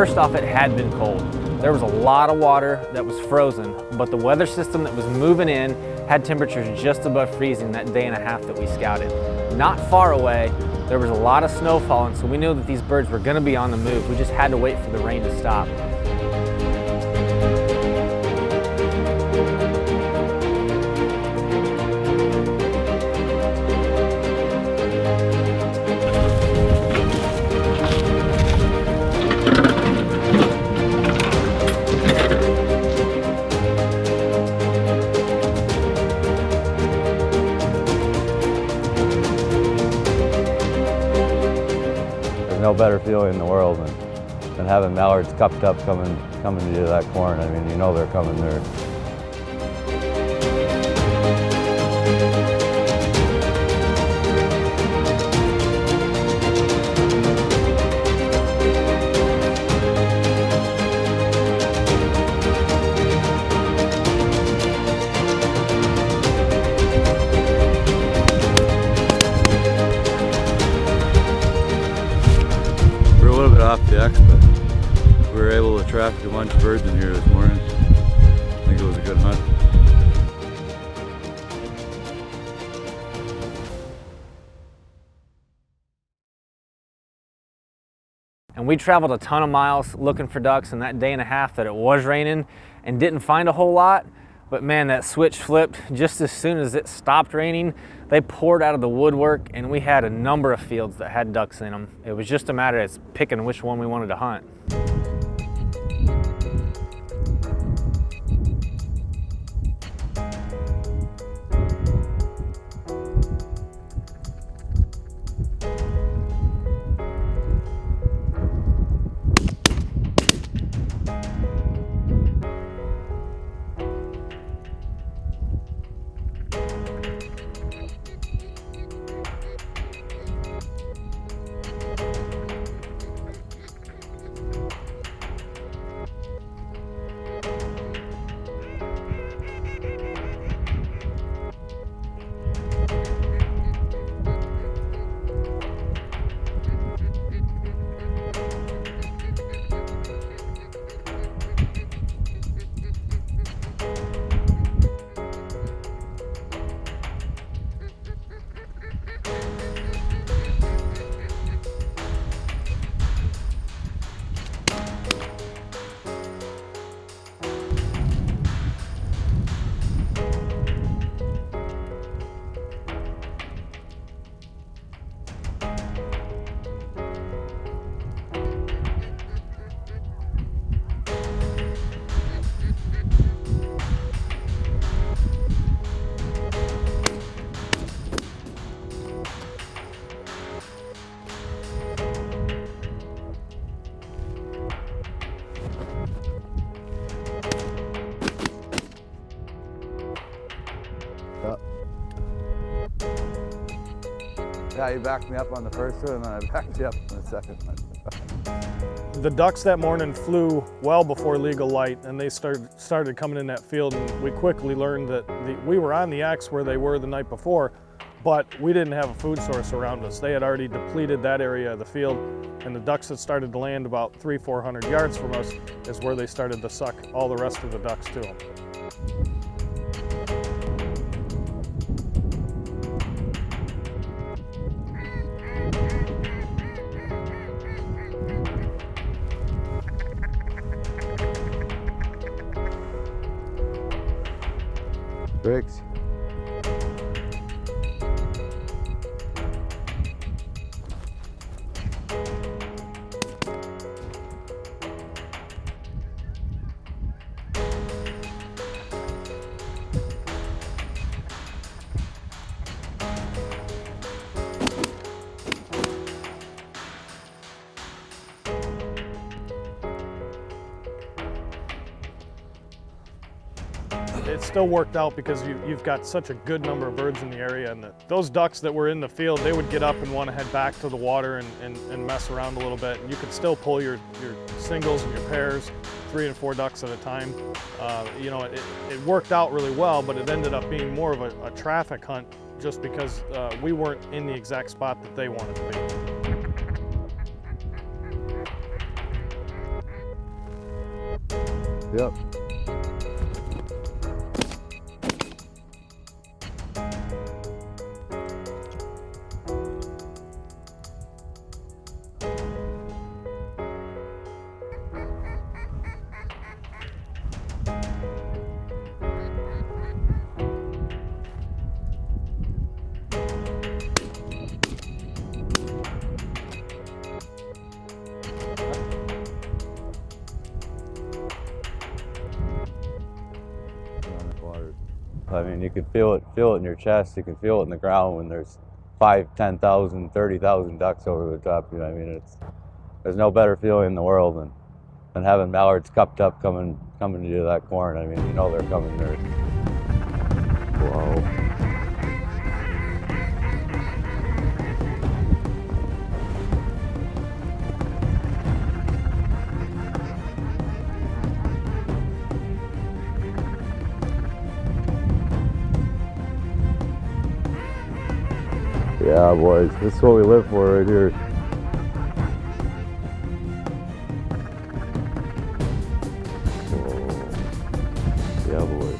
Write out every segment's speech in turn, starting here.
First off, it had been cold. There was a lot of water that was frozen, but the weather system that was moving in had temperatures just above freezing that day and a half that we scouted. Not far away, there was a lot of snow falling, so we knew that these birds were gonna be on the move. We just had to wait for the rain to stop. No better feeling in the world than having mallards cupped up coming to that corn. I mean, you know they're coming there. Off the X, but we were able to traffic a bunch of birds in here this morning. I think it was a good hunt. And we traveled a ton of miles looking for ducks in that day and a half that it was raining and didn't find a whole lot. But man, that switch flipped just as soon as it stopped raining. They poured out of the woodwork and we had a number of fields that had ducks in them. It was just a matter of picking which one we wanted to hunt. Yeah, you backed me up on the first one and then I backed you up on the second one. The ducks that morning flew well before legal light and they started coming in that field, and we quickly learned that we were on the X where they were the night before, but we didn't have a food source around us. They had already depleted that area of the field, and the ducks that started to land about 300-400 yards from us is where they started to suck all the rest of the ducks to them. Bricks. It still worked out because you've got such a good number of birds in the area, and those ducks that were in the field, they would get up and want to head back to the water and mess around a little bit. And you could still pull your singles and your pairs, 3 and 4 ducks at a time. You know, it worked out really well, but it ended up being more of a traffic hunt just because we weren't in the exact spot that they wanted to be. Yep. I mean, you can feel it in your chest. You can feel it in the ground when there's 5, 10,000, 30,000 ducks over the top. You know, I mean, there's no better feeling in the world than having mallards cupped up coming to you that corn. I mean, you know they're coming there. Whoa. Yeah, boys, this is what we live for right here. Whoa. Yeah, boys.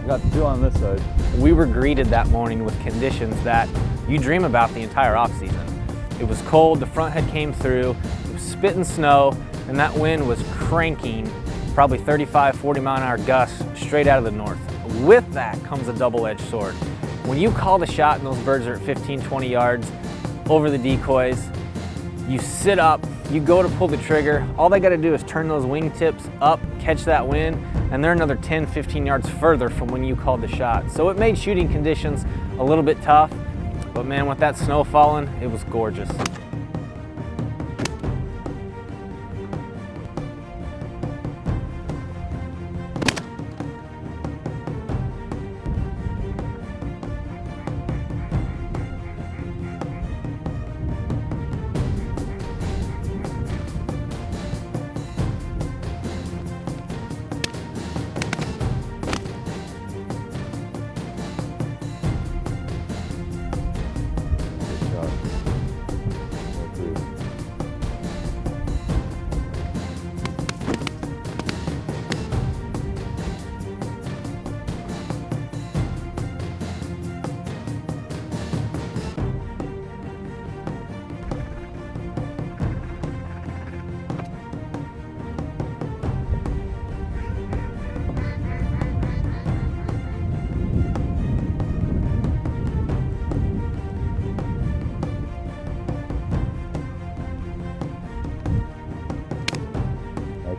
Got 2 on this side. We were greeted that morning with conditions that you dream about the entire off season. It was cold, the front head came through, it was spitting snow, and that wind was cranking probably 35, 40 mile an hour gusts straight out of the north. With that comes a double-edged sword. When you call the shot and those birds are at 15, 20 yards over the decoys, you sit up, you go to pull the trigger, all they gotta do is turn those wingtips up, catch that wind, and they're another 10, 15 yards further from when you called the shot. So it made shooting conditions a little bit tough, but man, with that snow falling, it was gorgeous.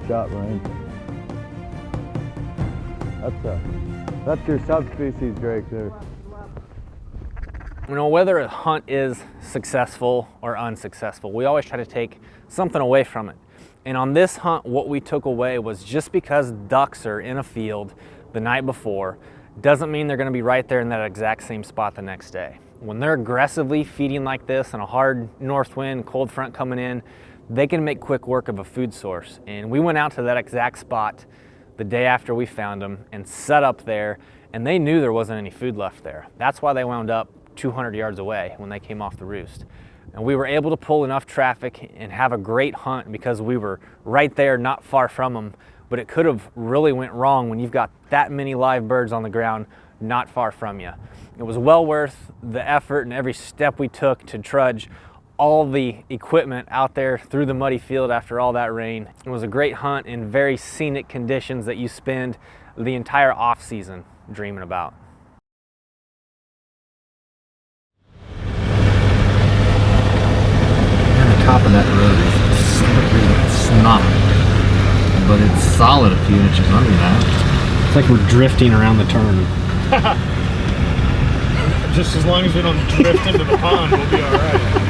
Shot, Ryan. That's your subspecies, Drake, there. You know, whether a hunt is successful or unsuccessful, we always try to take something away from it. And on this hunt, what we took away was just because ducks are in a field the night before, doesn't mean they're gonna be right there in that exact same spot the next day. When they're aggressively feeding like this on a hard north wind, cold front coming in, they can make quick work of a food source. And we went out to that exact spot the day after we found them and set up there, and they knew there wasn't any food left there. That's why they wound up 200 yards away when they came off the roost. And we were able to pull enough traffic and have a great hunt because we were right there, not far from them. But it could have really went wrong when you've got that many live birds on the ground not far from you. It was well worth the effort and every step we took to trudge all the equipment out there through the muddy field after all that rain. It was a great hunt in very scenic conditions that you spend the entire off season dreaming about. top of that road is slippery like snot, but it's solid a few inches under that. It's like we're drifting around the turn. Just as long as we don't drift into the pond, we'll be all right.